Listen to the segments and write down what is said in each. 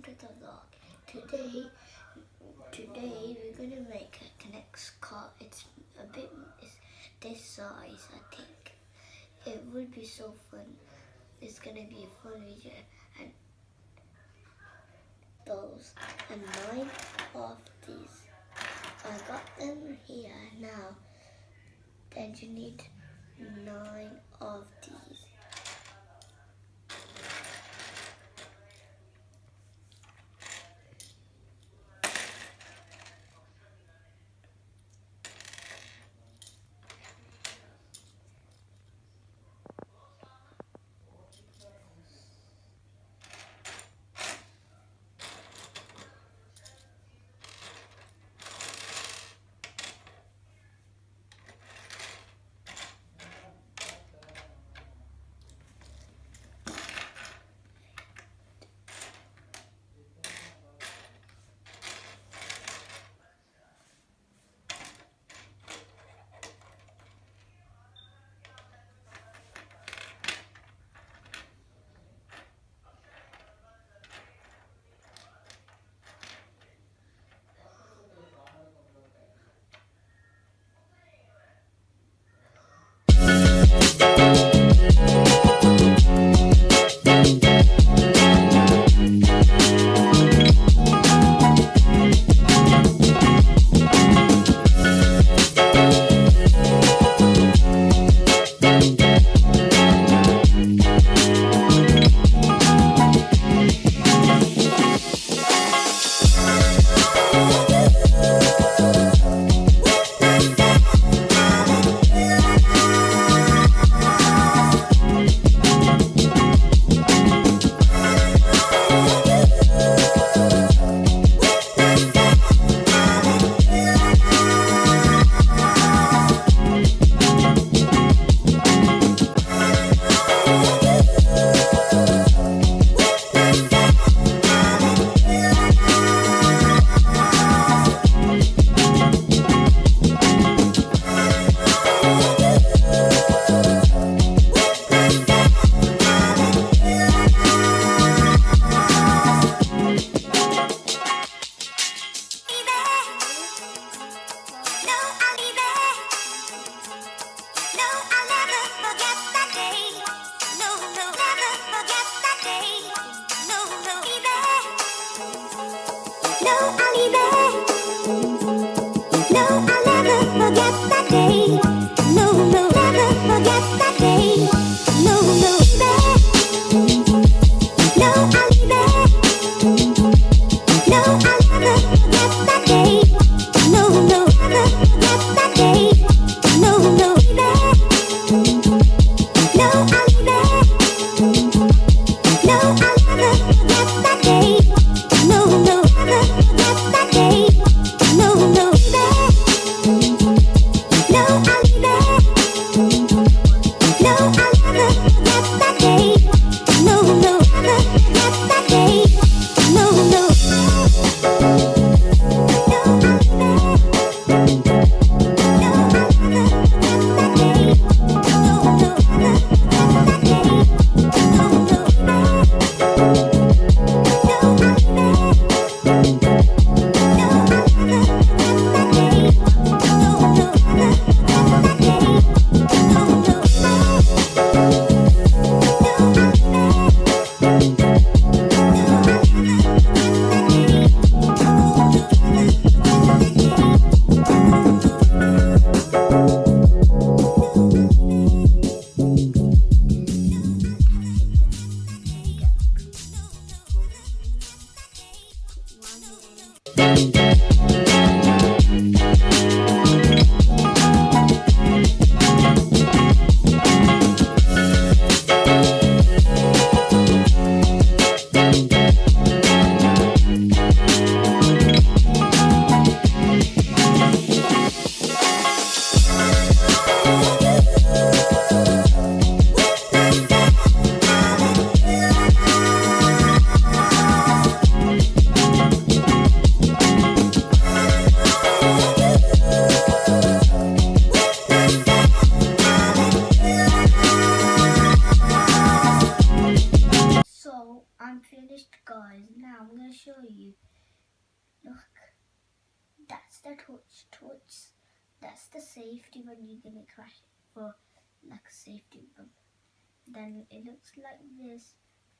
to the vlog. Today we're gonna make a Knex car. It's this size, I think. It would be so fun. It's gonna be a fun video, and those and 9 of these. I got them here now. Then you need 9 of these. guys, now I'm going to show you. Look, that's the touch. That's the safety when you're going to crash it for like a safety bump. Then it looks like this,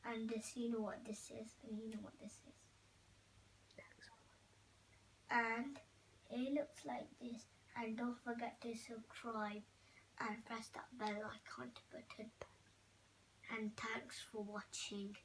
and this, you know what this is, and you know what this is. And it looks like this, and don't forget to subscribe and press that bell icon button. And thanks for watching.